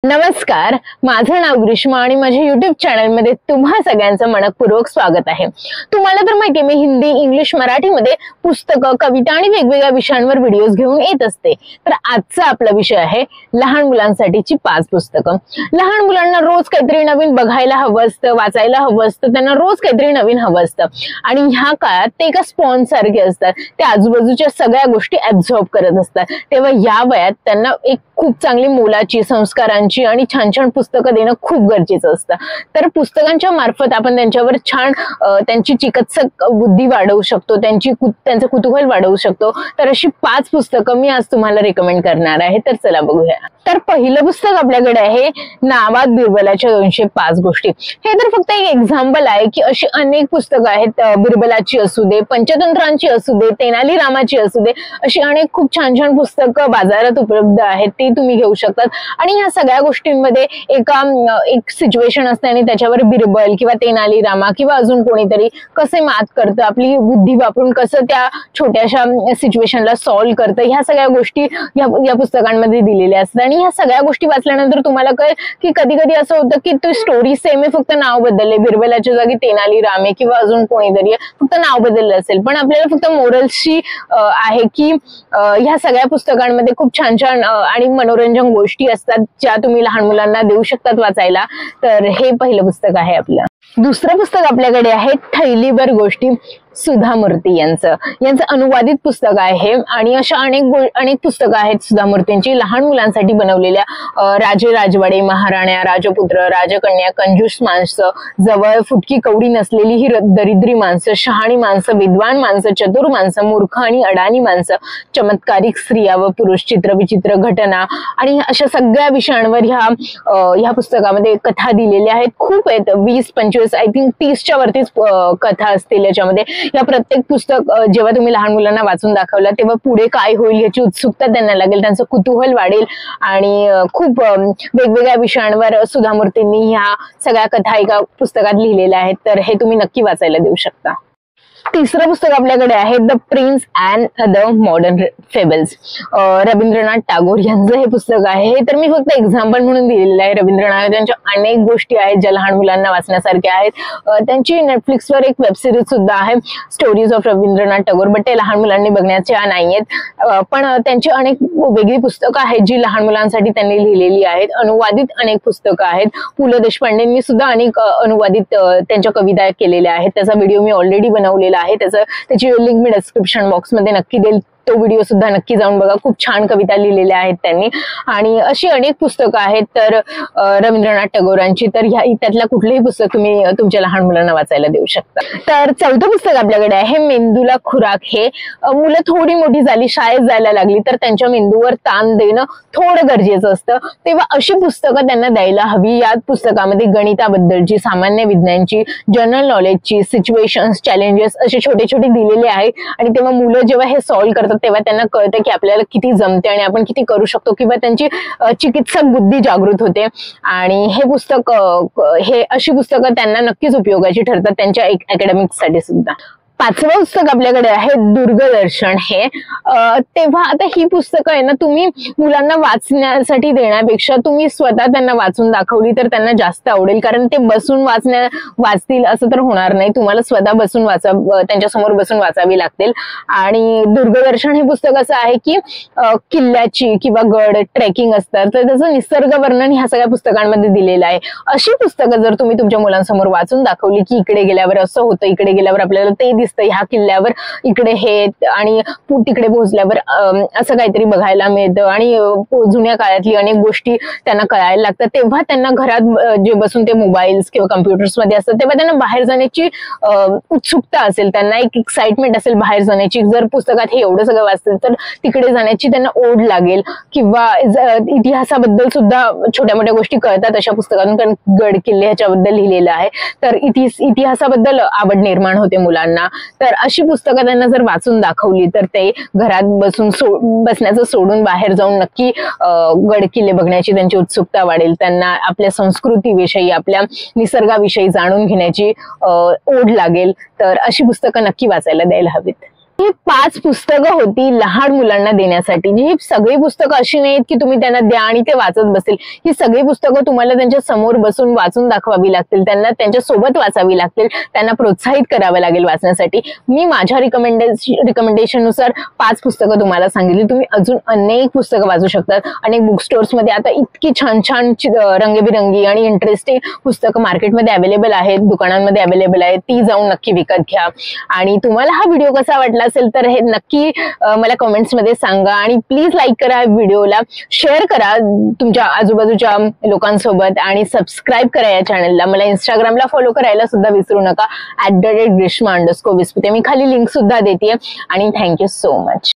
नमस्कार, माझं नाव ग्रीष्मा आणि माझ्या YouTube चॅनलमध्ये तुम्हा सगळ्यांचं मनपूर्वक स्वागत आहे। तुम्हाला तर माहिती आहे मी हिंदी, इंग्लिश, मराठीमध्ये पुस्तकं, कविता आणि वेगवेगळ्या विषयांवर व्हिडिओज घेऊन येत असते। तर आजचा आपला विषय आहे लहान मुलांसाठीची 5 पुस्तकं। लहान मुलांना रोज काहीतरी नवीन बघायला हवं असतं, वाचायला हवं असतं, त्यांना रोज काहीतरी नवीन हवं असतं आणि ह्या काळात ते एका स्पॉन्ज सारखे असतात, ते आजूबाजूच्या सगळ्या गोष्टी ॲब्झॉर्ब करत असतात। तेव्हा या वयात त्यांना एक खूप चांगली मोलाची संस्कारांची आणि छान छान पुस्तकं देणं खूप गरजेचं असतं। तर पुस्तकांच्या मार्फत आपण त्यांच्यावर छान त्यांची चिकित्सक बुद्धी वाढवू शकतो, त्यांचं कुतूहल वाढवू शकतो। तर अशी 5 पुस्तकं मी आज तुम्हाला रेकमेंड करणार आहे। तर चला बघूया। तर पहिलं पुस्तक आपल्याकडे आहे नावात बिरबलाच्या 205 गोष्टी। हे तर फक्त एक एक्झाम्पल आहे की अशी अनेक पुस्तकं आहेत, बिरबलाची असू दे, पंचतंत्रांची असू दे, तेनाली रामाची असू दे, अशी अनेक खूप छान छान पुस्तकं बाजारात उपलब्ध आहेत, ती तुम्ही घेऊ शकतात। आणि ह्या सगळ्या गोष्टींमध्ये एक सिच्युएशन असते आणि त्याच्यावर बिरबल किंवा तेनाली रामा किंवा अजून कोणीतरी कसे मात करतं, आपली बुद्धी वापरून कसं त्या छोट्याशा सिच्युएशनला सॉल्व्ह करतं, ह्या सगळ्या गोष्टी या पुस्तकांमध्ये दिलेल्या असतात। आणि ह्या सगळ्या गोष्टी वाचल्यानंतर तुम्हाला कळेल की कधी कधी असं होतं की तो स्टोरी सेम आहे, फक्त नाव बदलले, बिरबलाच्या जागी तेनाली राम आहे किंवा अजून कोणीतरी, फक्त नाव बदललं असेल, पण आपल्याला फक्त मोरल्सची आहे की ह्या सगळ्या पुस्तकांमध्ये खूप छान छान आणि मनोरंजक गोष्टी असतात ज्या तुम्ही लहान मुलांना देऊ शकतात वाचायला। तर हे पहिलं पुस्तक आहे आपलं। दुसरं पुस्तक आपल्याकडे आहे थैलीभर गोष्टी, सुधा मूर्ती यांचं अनुवादित पुस्तक आहे। आणि अशा अनेक पुस्तकं आहेत सुधा मूर्तींची लहान मुलांसाठी बनवलेल्या। राजे राजवाडे, महाराण्या, राजपुत्र, राजकन्या, कंजूस माणसं, जवळ फुटकी कवडी नसलेली ही दरिद्री माणसं, शहाणी माणसं, विद्वान माणसं, चतुर माणसं, मूर्ख आणि अडाणी माणसं, चमत्कारिक स्त्रिया व पुरुष, चित्रविचित्र घटना आणि अशा सगळ्या विषयांवर ह्या पुस्तकामध्ये कथा दिलेल्या आहेत। खूप आहेत, 20-25 आय थिंक 30च्या वरतीच कथा असतील याच्यामध्ये। या प्रत्येक पुस्तक जेव्हा तुम्ही लहान मुलांना वाचून दाखवलं तेव्हा पुढे काय होईल याची उत्सुकता त्यांना लागेल, त्यांचं कुतूहल वाढेल आणि खूप वेगवेगळ्या विषयांवर सुधा मूर्तींनी ह्या सगळ्या कथा एका पुस्तकात लिहिलेल्या आहेत। तर हे तुम्ही नक्की वाचायला देऊ शकता। तिसरं पुस्तक आपल्याकडे आहे the prince and the modern fables, Rabindranath Tagore यांचं हे पुस्तक आहे। हे तर मी फक्त एक्झाम्पल म्हणून दिलेलं आहे। रवींद्रनाथ यांच्या अनेक गोष्टी आहेत ज्या लहान मुलांना वाचण्यासारख्या आहेत। त्यांची नेटफ्लिक्सवर एक वेब सिरीज सुद्धा आहे, stories of Rabindranath Tagore, but ते लहान मुलांनी बघण्याच्या नाहीयेत। पण त्यांची अनेक वेगळी पुस्तकं आहेत जी लहान मुलांसाठी त्यांनी लिहिलेली आहेत। अनुवादित अनेक पुस्तकं आहेत। पु ल देशपांडेंनी सुद्धा अनेक अनुवादित त्यांच्या कविता केलेल्या आहेत, त्याचा व्हिडिओ मी ऑलरेडी बनवलेला आहे, त्याची लिंक मी डिस्क्रिप्शन बॉक्स मध्ये नक्की देईल, तो व्हिडिओ सुद्धा नक्की जाऊन बघा। खूप छान कविता लिहिलेल्या आहेत त्यांनी आणि अशी अनेक पुस्तकं आहेत तर रवींद्रनाथ टागोरांची। तर त्यातलं कुठलंही पुस्तक तुम्ही तुमच्या लहान मुलांना वाचायला देऊ शकता। तर चौथं पुस्तक आपल्याकडे आहे मेंदूला खुराक। हे मुलं थोडी मोठी झाली, शाळेत जायला लागली तर त्यांच्या मेंदूवर ताण देणं थोडं गरजेचं असतं, तेव्हा अशी पुस्तकं त्यांना द्यायला हवी। या पुस्तकामध्ये गणिताबद्दलची, सामान्य विज्ञानची, जनरल नॉलेजची, सिच्युएशन्स, चॅलेंजेस असे छोटे छोटे दिलेले आहेत। आणि तेव्हा मुलं जेव्हा हे सॉल्व्ह करतात तेव्हा त्यांना कळतं की आपल्याला किती जमते आणि आपण किती करू शकतो, किंवा त्यांची चिकित्सक बुद्धी जागृत होते। आणि हे अशी पुस्तकं त्यांना नक्कीच उपयोगाची ठरतात त्यांच्या अकॅडमिक्ससाठी सुद्धा। 5वं पुस्तक आपल्याकडे आहे दूरदर्शन। हे तेव्हा आता ही पुस्तकं आहे ना, तुम्ही मुलांना वाचण्यासाठी देण्यापेक्षा तुम्ही स्वतः त्यांना वाचून दाखवली तर त्यांना जास्त आवडेल, कारण ते बसून वाचतील असं तर होणार नाही, तुम्हाला स्वतः बसून त्यांच्यासमोर बसून वाचावी लागतील। आणि दूरदर्शन हे पुस्तक असं आहे की किल्ल्याची किंवा गड, ट्रेकिंग असतात तर त्याचं निसर्ग वर्णन ह्या सगळ्या पुस्तकांमध्ये दिलेलं आहे। अशी पुस्तकं जर तुम्ही तुमच्या मुलांसमोर वाचून दाखवली की इकडे गेल्यावर असं होतं, इकडे गेल्यावर आपल्याला ते ह्या किल्ल्यावर इकडे हे आणि तिकडे पोहोचल्यावर असं काहीतरी बघायला मिळतं आणि जुन्या काळातली अनेक गोष्टी त्यांना कळायला लागतात, तेव्हा त्यांना घरात जे बसून ते मोबाईल्स किंवा कम्प्युटर्स मध्ये असतात तेव्हा त्यांना बाहेर जाण्याची उत्सुकता असेल, त्यांना एक एक्साइटमेंट असेल बाहेर जाण्याची। जर पुस्तकात हे एवढं सगळं वाचतील तर तिकडे जाण्याची त्यांना ओढ लागेल, किंवा इतिहासाबद्दल सुद्धा छोट्या मोठ्या गोष्टी कळतात अशा पुस्तकातून, कारण गड किल्ले ह्याच्याबद्दल लिहिलेलं आहे, तर इतिहासाबद्दल आवड निर्माण होते मुलांना। तर अशी पुस्तकं त्यांना जर वाचून दाखवली तर ते घरात बसण्याचं सोडून बाहेर जाऊन नक्की गड किल्ले बघण्याची त्यांची उत्सुकता वाढेल, त्यांना आपल्या संस्कृतीविषयी, आपल्या निसर्गाविषयी जाणून घेण्याची ओढ लागेल। तर अशी पुस्तकं नक्की वाचायला द्यायला हवीत। ही 5 पुस्तकं होती लहान मुलांना देण्यासाठी. ही सगळी पुस्तकं अशी नाहीत की तुम्ही त्यांना द्या आणि ते वाचत बसतील. ही सगळी पुस्तकं तुम्हाला त्यांच्या समोर बसून वाचून दाखवावी लागतील, त्यांना त्यांच्या सोबत वाचावी लागतील, त्यांना प्रोत्साहित करावं लागेल वाचण्यासाठी. मी माझ्या रिकमेंडेशन नुसार 5 पुस्तकं तुम्हाला सांगितली. तुम्ही अजून अनेक पुस्तकं वाचू शकतात. अनेक बुक स्टोर्स मध्ये आता इतकी छान छान रंगीबिरंगी आणि इंटरेस्टिंग पुस्तकं मार्केटमध्ये अवेलेबल आहेत, दुकानांमध्ये अवेलेबल आहेत. ती जाऊन नक्की विकत घ्या. आणि तुम्हाला हा व्हिडिओ कसा वाटला असेल तर हे नक्की मला कमेंट्स मध्ये सांगा. आणि प्लीज लाईक करा, व्हिडिओला शेअर करा तुमच्या आजूबाजूच्या लोकांसोबत आणि सबस्क्राईब करा या चॅनलला. मला इंस्टाग्रामला फॉलो करायला सुद्धा विसरू नका @grishma_विस्पुते. मी खाली लिंक सुद्धा देते. आणि थँक्यू सो मच.